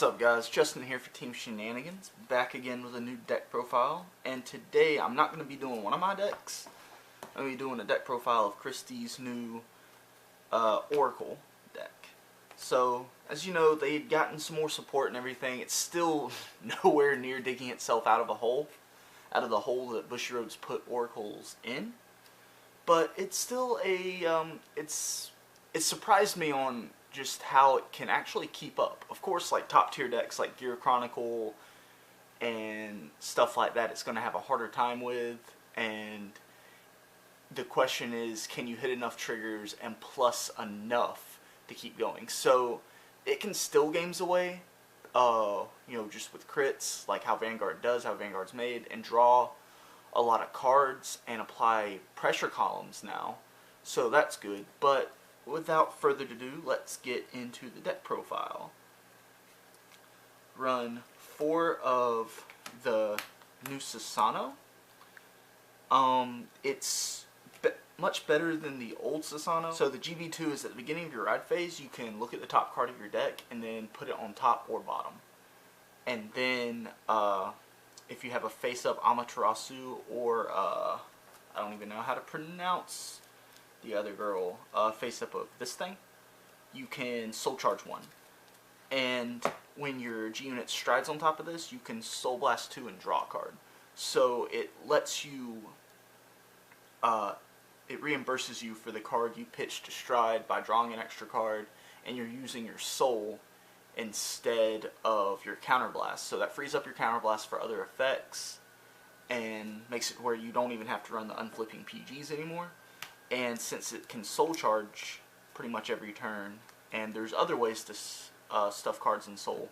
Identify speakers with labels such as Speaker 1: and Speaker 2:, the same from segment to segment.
Speaker 1: up, guys? Justin here for Team Shenanigans, back again with a new deck profile. And today I'm not going to be doing one of my decks. I'm going to be doing a deck profile of Christie's new Oracle deck. So, as you know, they had gotten some more support and everything. It's still nowhere near digging itself out of the hole that Bushiroad's put Oracles in. But it's still a, it surprised me on just how it can actually keep up. Of course, like top tier decks like Gear Chronicle and stuff like that, it's going to have a harder time with. And the question is, can you hit enough triggers and plus enough to keep going? So it can still games away, you know, just with crits, like how Vanguard does, how Vanguard's made, and draw a lot of cards and apply pressure columns now. So that's good, but without further ado, let's get into the deck profile. Run 4 of the new Susanoo. It's much better than the old Susanoo. So the GB2 is at the beginning of your ride phase. You can look at the top card of your deck and then put it on top or bottom. And then if you have a face-up Amaterasu or I don't even know how to pronounce the other girl, face up of this thing, you can soul charge 1. And when your G unit strides on top of this, you can soul blast 2 and draw a card. So it lets you, it reimburses you for the card you pitched to stride by drawing an extra card, and you're using your soul instead of your counterblast. So that frees up your counterblast for other effects and makes it where you don't even have to run the unflipping PGs anymore. And since it can soul charge pretty much every turn, and there's other ways to stuff cards in soul,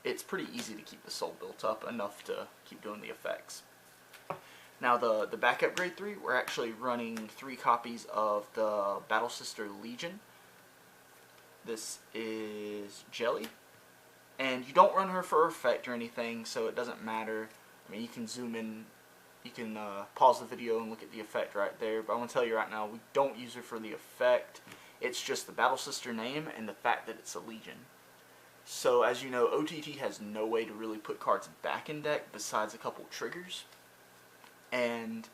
Speaker 1: it's pretty easy to keep the soul built up enough to keep doing the effects. Now the backup grade 3, we're actually running 3 copies of the Battle Sister Legion. This is Jelly, and you don't run her for effect or anything, so it doesn't matter. I mean, you can zoom in. You can pause the video and look at the effect right there, but I'm going to tell you right now, we don't use her for the effect. It's just the Battle Sister name and the fact that it's a Legion. So as you know, OTT has no way to really put cards back in deck besides a couple triggers, and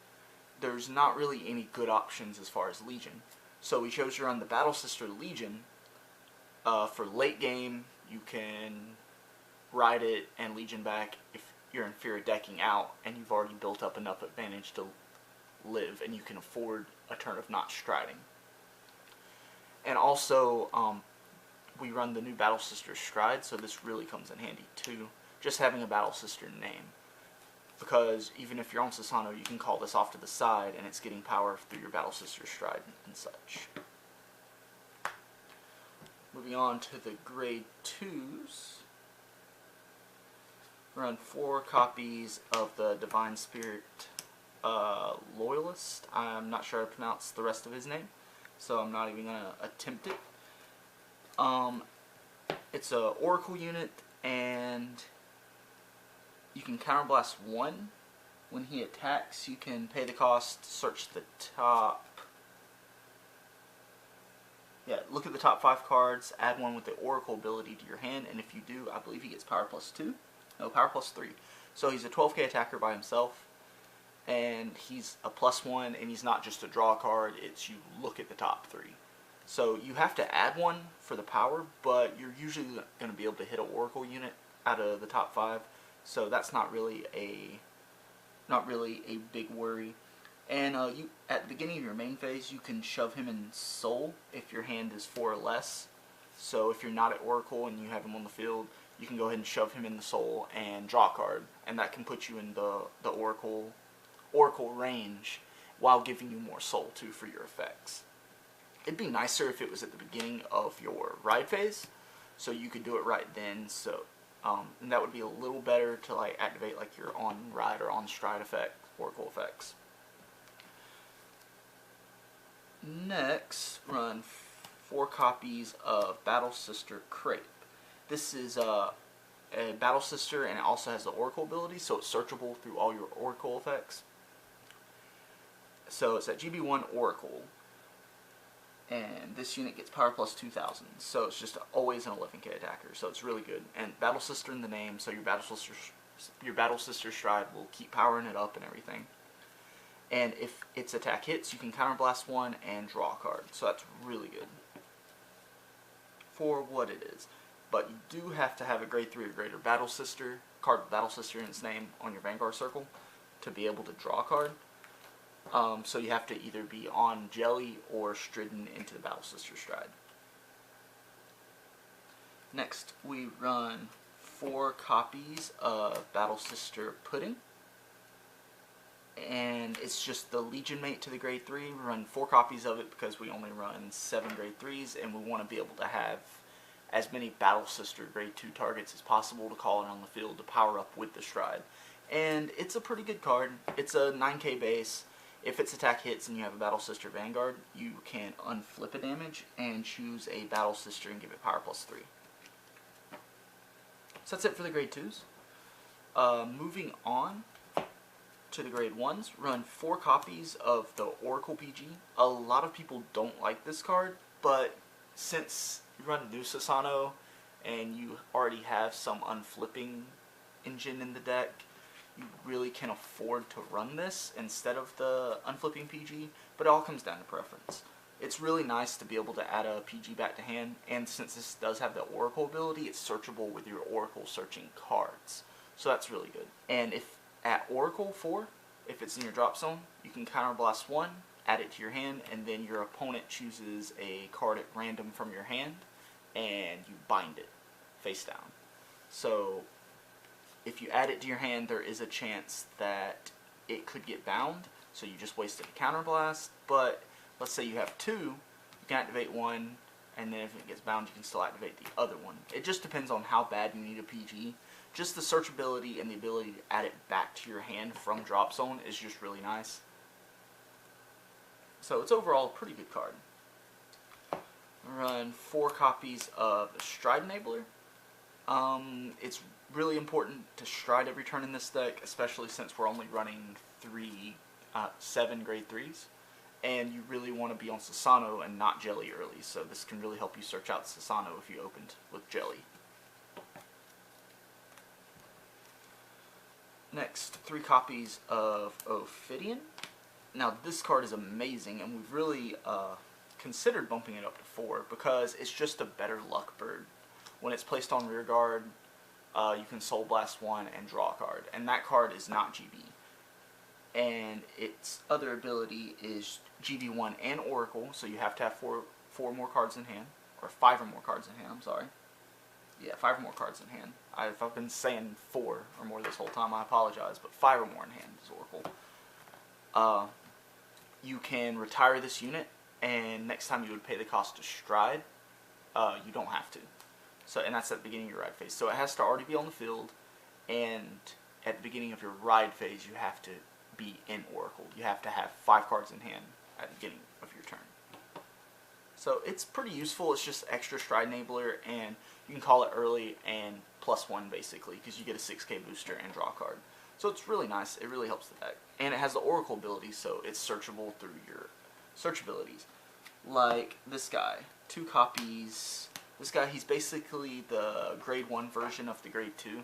Speaker 1: there's not really any good options as far as Legion. So we chose to run the Battle Sister Legion. For late game, you can ride it and Legion back if you're in fear of decking out and you've already built up enough advantage to live and you can afford a turn of not striding. And also, we run the new Battle Sister Stride, so this really comes in handy too, just having a Battle Sister name. Because even if you're on Susanoo, you can call this off to the side and it's getting power through your Battle Sister Stride and such. Moving on to the grade 2s. Run 4 copies of the Divine Spirit Loyalist. I'm not sure how to pronounce the rest of his name, so I'm not even going to attempt it. It's a Oracle unit, and you can counterblast 1. When he attacks, you can pay the cost, search the top. Yeah, look at the top 5 cards, add 1 with the Oracle ability to your hand, and if you do, I believe he gets power plus 2. No, power plus 3. So he's a 12k attacker by himself, and he's a +1, and he's not just a draw card, it's you look at the top 3. So you have to add 1 for the power, but you're usually going to be able to hit an Oracle unit out of the top 5, so that's not really a big worry. And you at the beginning of your main phase, you can shove him in Soul if your hand is 4 or less. So if you're not at Oracle and you have him on the field, you can go ahead and shove him in the Soul and draw a card, and that can put you in the Oracle range while giving you more Soul too for your effects. It'd be nicer if it was at the beginning of your ride phase, so you could do it right then. So and that would be a little better to like activate like your on ride or on stride effect, Oracle effects. Next, run 4 copies of Battle Sister Crepe. This is a Battle Sister, and it also has the Oracle ability, so it's searchable through all your Oracle effects. So it's at GB1 Oracle. And this unit gets power plus 2000, so it's just always an 11k attacker, so it's really good. And Battle Sister in the name, so your Battle Sister Stride will keep powering it up and everything. And if its attack hits, you can counterblast one and draw a card, so that's really good for what it is. But you do have to have a grade 3 or greater Battle Sister, card with Battle Sister in its name on your Vanguard circle to be able to draw a card. So you have to either be on Jelly or stridden into the Battle Sister Stride. Next, we run 4 copies of Battle Sister Pudding. And it's just the Legion mate to the grade 3. We run 4 copies of it because we only run 7 grade 3s, and we want to be able to have as many Battle Sister grade 2 targets as possible to call it on the field to power up with the Stride. And it's a pretty good card. It's a 9k base. If its attack hits and you have a Battle Sister Vanguard, you can unflip a damage and choose a Battle Sister and give it power plus 3. So that's it for the grade 2s. Moving on to the grade 1s, run 4 copies of the Oracle PG. A lot of people don't like this card, but since you run new Susanoo and you already have some unflipping engine in the deck, you really can afford to run this instead of the unflipping PG, but it all comes down to preference. It's really nice to be able to add a PG back to hand, and since this does have the Oracle ability, it's searchable with your Oracle searching cards. So that's really good. And if at Oracle 4, if it's in your drop zone, you can counterblast 1, add it to your hand, and then your opponent chooses a card at random from your hand, and you bind it face down. So if you add it to your hand, there is a chance that it could get bound, so you just wasted a counterblast. But let's say you have 2, you can activate 1, and then if it gets bound, you can still activate the other one. It just depends on how bad you need a PG. Just the searchability and the ability to add it back to your hand from drop zone is just really nice. So it's overall a pretty good card. Run 4 copies of the Stride Enabler. It's really important to stride every turn in this deck, especially since we're only running 7 grade 3s. And you really want to be on Susanoo and not Jelly early, so this can really help you search out Susanoo if you opened with Jelly. Next, 3 copies of Ophidian. Now this card is amazing, and we've really considered bumping it up to 4 because it's just a better luck bird. When it's placed on rear guard, you can Soul Blast 1 and draw a card, and that card is not GB. And its other ability is GB1 and Oracle, so you have to have 4 more cards in hand, or 5 or more cards in hand, I'm sorry. Yeah, 5 or more cards in hand. If I've been saying 4 or more this whole time, I apologize, but 5 or more in hand is Oracle. You can retire this unit, and next time you would pay the cost to stride, you don't have to. So, and that's at the beginning of your ride phase. So it has to already be on the field, and at the beginning of your ride phase, you have to be in Oracle. You have to have 5 cards in hand at the beginning of your turn. So it's pretty useful. It's just extra Stride Enabler, and you can call it early and +1 basically, because you get a 6k booster and draw a card. So it's really nice. It really helps the deck. And it has the Oracle ability, so it's searchable through your search abilities. Like this guy, 2 copies. This guy, he's basically the grade 1 version of the grade 2.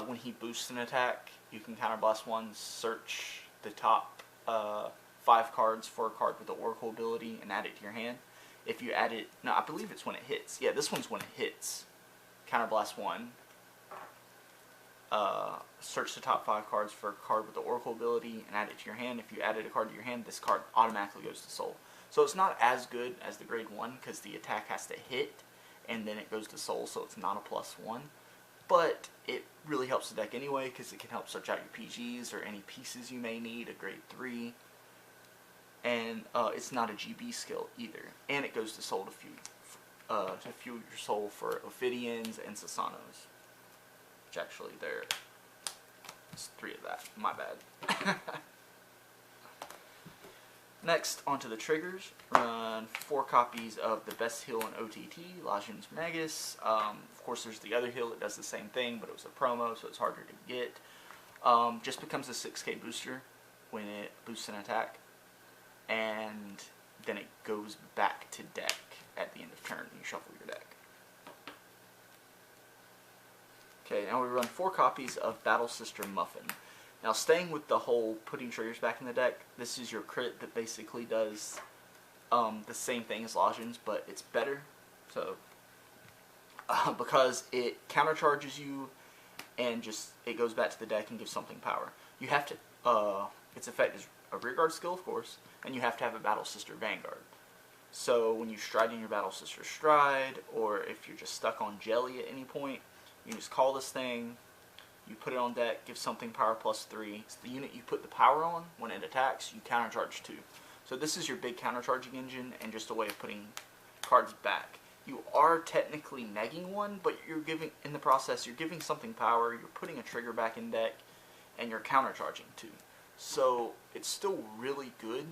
Speaker 1: When he boosts an attack, you can counterblast 1, search the top 5 cards for a card with the Oracle ability, and add it to your hand. If you add it, no, I believe it's when it hits. Yeah, this one's when it hits. Counterblast 1. Search the top 5 cards for a card with the Oracle ability, and add it to your hand. If you added a card to your hand, this card automatically goes to Soul. So it's not as good as the grade 1, because the attack has to hit, and then it goes to Soul, so it's not a +1. But it really helps the deck anyway, because it can help search out your PGs or any pieces you may need, a grade 3. And it's not a GB skill either. And it goes to Soul to fuel your Soul for Ophidians and Susanoos. Which actually, there's 3 of that. My bad. Next, onto the triggers. Run 4 copies of the best heal in OTT, Lajun's Magus. Of course, there's the other heal that does the same thing, but it was a promo, so it's harder to get. Just becomes a 6k booster when it boosts an attack. And then it goes back to deck at the end of turn, and you shuffle your deck. Okay, now we run 4 copies of Battle Sister Muffin. Now, staying with the whole putting triggers back in the deck, this is your crit that basically does the same thing as Lodgins, but it's better. So, because it countercharges you, and just it goes back to the deck and gives something power. You have to, its effect is a rearguard skill, of course, and you have to have a Battle Sister Vanguard. So when you stride in your Battle Sister Stride, or if you're just stuck on Jelly at any point, you just call this thing, you put it on deck, give something power +3. It's the unit you put the power on. When it attacks, you countercharge 2. So this is your big countercharging engine, and just a way of putting cards back. You are technically negging one, but you're giving, in the process, you're giving something power, you're putting a trigger back in deck, and you're countercharging 2. So it's still really good,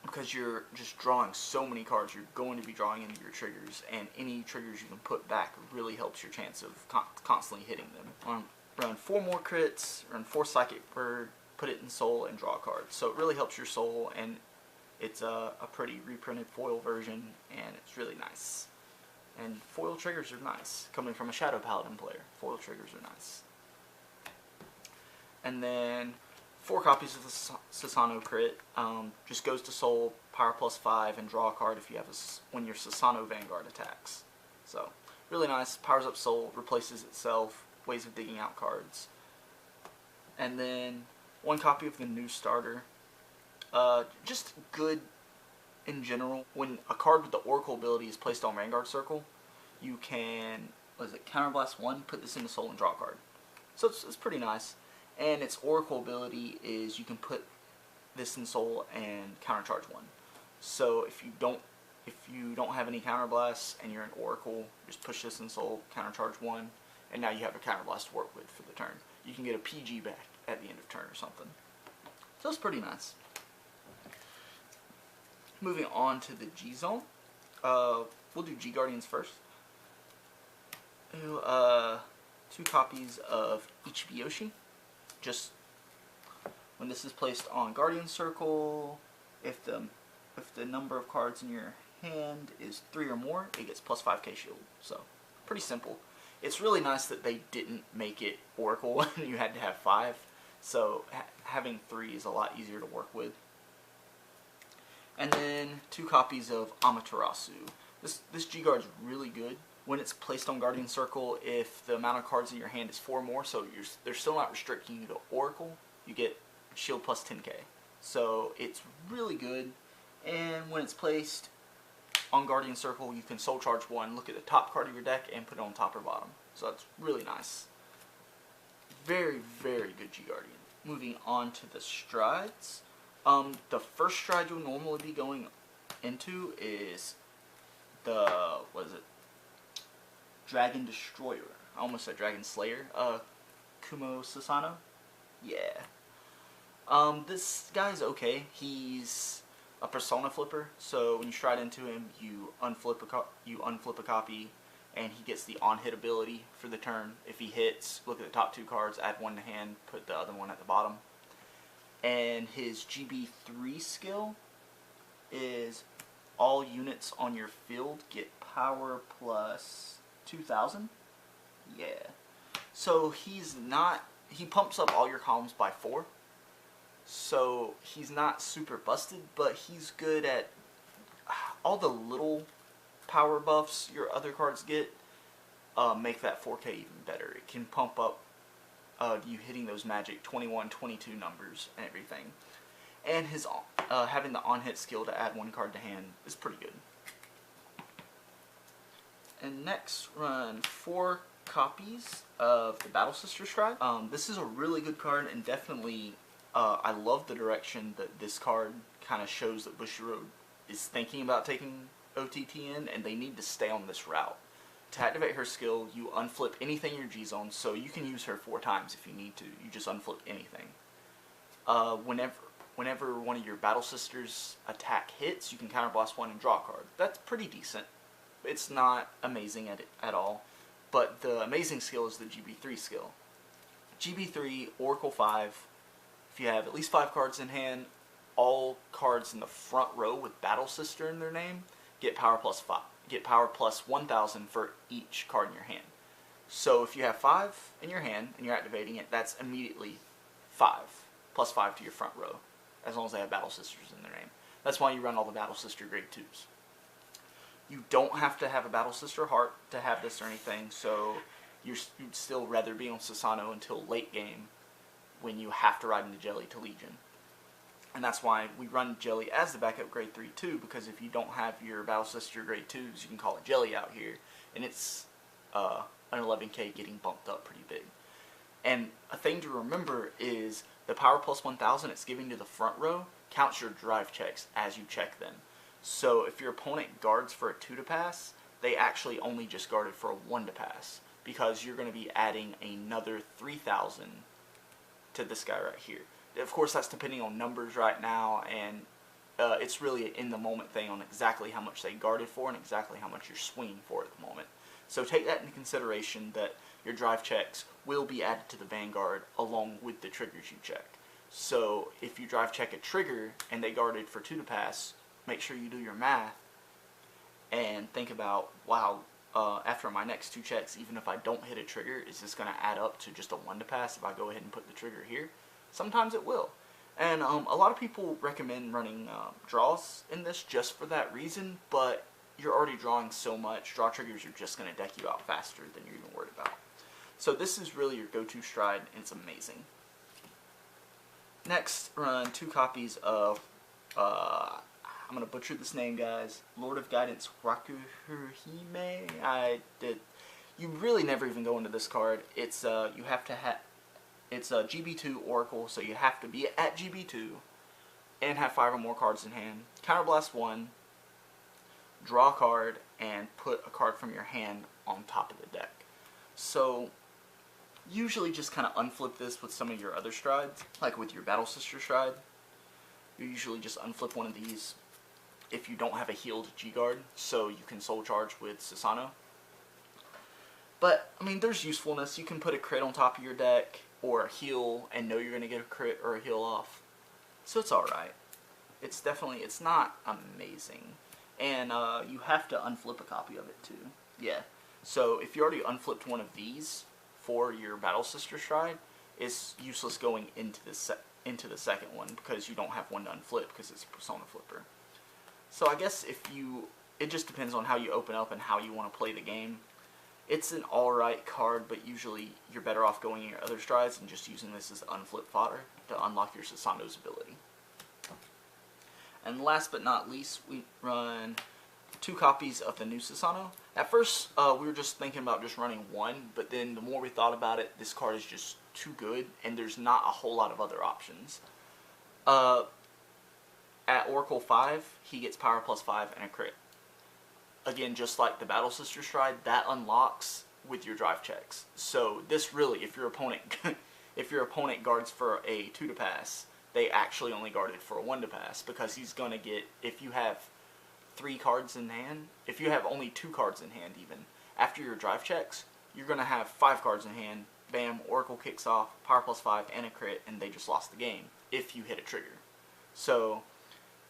Speaker 1: because you're just drawing so many cards. You're going to be drawing into your triggers, and any triggers you can put back really helps your chance of constantly hitting them. Run 4 more crits, run 4 Psychic Bird, put it in Soul, and draw a card. So it really helps your Soul, and it's a pretty reprinted foil version, and it's really nice. And foil triggers are nice. Coming from a Shadow Paladin player, foil triggers are nice. And then 4 copies of the Susanoo crit, just goes to Soul, power +5, and draw a card if you have when your Susanoo Vanguard attacks. So, really nice, powers up Soul, replaces itself, ways of digging out cards. And then 1 copy of the new starter, just good in general. When a card with the Oracle ability is placed on Vanguard Circle, you can, Counterblast 1, put this into Soul and draw a card. So it's pretty nice. And its Oracle ability is you can put this in Soul and countercharge 1. So if you don't have any counterblasts and you're an Oracle, just push this in Soul, countercharge 1, and now you have a counterblast to work with for the turn. You can get a PG back at the end of turn or something. So it's pretty nice. Moving on to the G Zone. We'll do G Guardians first. 2 copies of Ichibi Yoshi. Just when this is placed on Guardian Circle, if the number of cards in your hand is 3 or more, it gets +5k shield. So pretty simple. It's really nice that they didn't make it Oracle and you had to have 5. So having 3 is a lot easier to work with. And then 2 copies of Amaterasu. This G-Guard is really good. When it's placed on Guardian Circle, if the amount of cards in your hand is 4 or more, so they're still not restricting you to Oracle, you get shield +10k. So it's really good. And when it's placed on Guardian Circle, you can Soul Charge 1, look at the top card of your deck, and put it on top or bottom. So that's really nice. Very, very good G-Guardian. Moving on to the strides. The first stride you'll normally be going into is the, Dragon Destroyer. I almost said Dragon Slayer. Kumo Susanoo? Yeah. This guy's okay. He's a persona flipper, so when you stride into him, you unflip a copy, and he gets the on-hit ability for the turn. If he hits, look at the top 2 cards, add 1 to hand, put the other one at the bottom. And his GB3 skill is all units on your field get power +2000. Yeah. So he pumps up all your columns by 4. So he's not super busted, but he's good at all the little power buffs your other cards get. Make that 4k even better. It can pump up you hitting those magic 21, 22 numbers and everything. And his having the on-hit skill to add 1 card to hand is pretty good. And next, run 4 copies of the Battle Sister Stride. This is a really good card, and definitely I love the direction that this card kind of shows that Bushiroad is thinking about taking OTT in, and they need to stay on this route. To activate her skill, you unflip anything in your G-Zone, so you can use her 4 times if you need to. You just unflip anything. Whenever one of your Battle Sisters attack hits, you can counterblast 1 and draw a card. That's pretty decent. It's not amazing at all, but the amazing skill is the GB3 skill. GB3, Oracle 5, if you have at least 5 cards in hand, all cards in the front row with Battle Sister in their name get power plus 5. Get power plus 1,000 for each card in your hand. So if you have 5 in your hand and you're activating it, that's immediately 5 plus 5 to your front row, as long as they have Battle Sisters in their name. That's why you run all the Battle Sister grade 2s. You don't have to have a Battle Sister heart to have this or anything, so you'd still rather be on Susanoo until late game when you have to ride into Jelly to Legion. And that's why we run Jelly as the backup grade 3 too, because if you don't have your Battle Sister grade 2s, you can call it Jelly out here, and it's an 11k getting bumped up pretty big. And a thing to remember is the power plus 1,000 it's giving to the front row counts your drive checks as you check them. So if your opponent guards for a 2 to pass, they actually only just guarded for a 1 to pass, because you're going to be adding another 3,000 to this guy right here. Of course, that's depending on numbers right now, and it's really an in-the-moment thing on exactly how much they guarded for and exactly how much you're swinging for at the moment. So take that into consideration, that your drive checks will be added to the Vanguard along with the triggers you check. So if you drive check a trigger and they guarded for 2 to pass, make sure you do your math and think about, wow, after my next 2 checks, even if I don't hit a trigger, is this going to add up to just a 1 to pass if I go ahead and put the trigger here? Sometimes it will. And a lot of people recommend running draws in this just for that reason, but you're already drawing so much. Draw triggers are just going to deck you out faster than you're even worried about. So this is really your go-to stride, and it's amazing. Next, run 2 copies of, I'm going to butcher this name, guys, Lord of Guidance Rakuhime. You really never even go into this card. It's, you have to have, it's a GB2 Oracle, so you have to be at GB2 and have 5 or more cards in hand. Counterblast 1, draw a card, and put a card from your hand on top of the deck. So usually just kind of unflip this with some of your other strides, like with your Battle Sister stride. You usually just unflip one of these if you don't have a healed G-Guard, so you can soul charge with Susanoo. But, I mean, there's usefulness. You can put a crit on top of your deck, or a heal, and know you're going to get a crit or a heal off. So it's alright. It's definitely, it's not amazing. And you have to unflip a copy of it too. Yeah. So if you already unflipped one of these for your Battle Sister stride, it's useless going into the second one, because you don't have one to unflip because it's a Persona Flipper. So I guess it just depends on how you open up and how you want to play the game. It's an alright card, but usually you're better off going in your other strides and just using this as unflip fodder to unlock your Susanoo's ability. And last but not least, we run 2 copies of the new Susanoo. At first, we were just thinking about just running 1, but then the more we thought about it, this card is just too good, and there's not a whole lot of other options. At Oracle 5, he gets power plus 5 and a crit. Again, just like the Battle Sister stride, that unlocks with your drive checks. So this really, if your opponent guards for a 2 to pass, they actually only guarded for a 1 to pass, because he's going to get, if you have 3 cards in hand, if you have only 2 cards in hand even, after your drive checks, you're going to have 5 cards in hand, bam, Oracle kicks off, power plus 5 and a crit, and they just lost the game, if you hit a trigger. So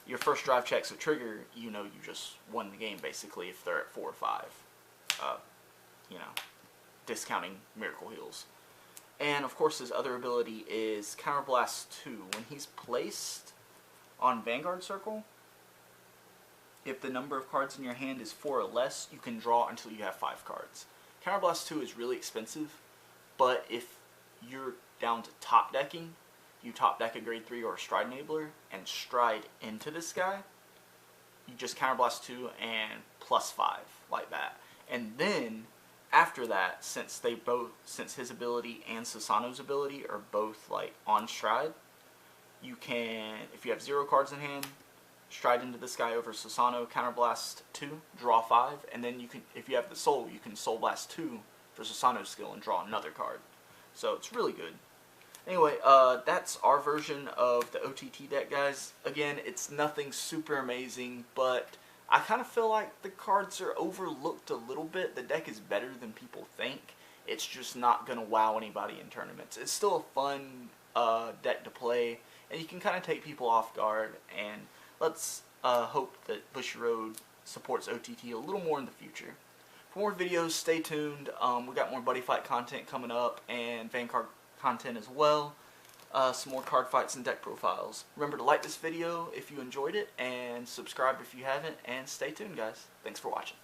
Speaker 1: your first drive checks a trigger, you know you just won the game basically if they're at 4 or 5. You know, discounting Miracle Heals. And of course his other ability is Counterblast 2. When he's placed on Vanguard Circle, if the number of cards in your hand is 4 or less, you can draw until you have 5 cards. Counterblast 2 is really expensive, but if you're down to top decking, you top deck a grade 3 or a stride enabler and stride into this guy, you just Counterblast 2 and plus 5 like that. And then after that, since his ability and Susanoo's ability are both like on stride, you can, if you have 0 cards in hand, stride into this guy over Susanoo, Counterblast 2, draw 5, and then you can, if you have the soul, you can Soul Blast 2 for Susanoo's skill and draw another card. So it's really good. Anyway, that's our version of the OTT deck, guys. Again, it's nothing super amazing, but I kind of feel like the cards are overlooked a little bit. The deck is better than people think. It's just not going to wow anybody in tournaments. It's still a fun deck to play. and you can kind of take people off guard. And let's hope that Bushy Road supports OTT a little more in the future. For more videos, stay tuned. We got more buddy fight content coming up and Vanguard content as well. Some more card fights and deck profiles. Remember to like this video if you enjoyed it, and subscribe if you haven't, and stay tuned, guys. Thanks for watching.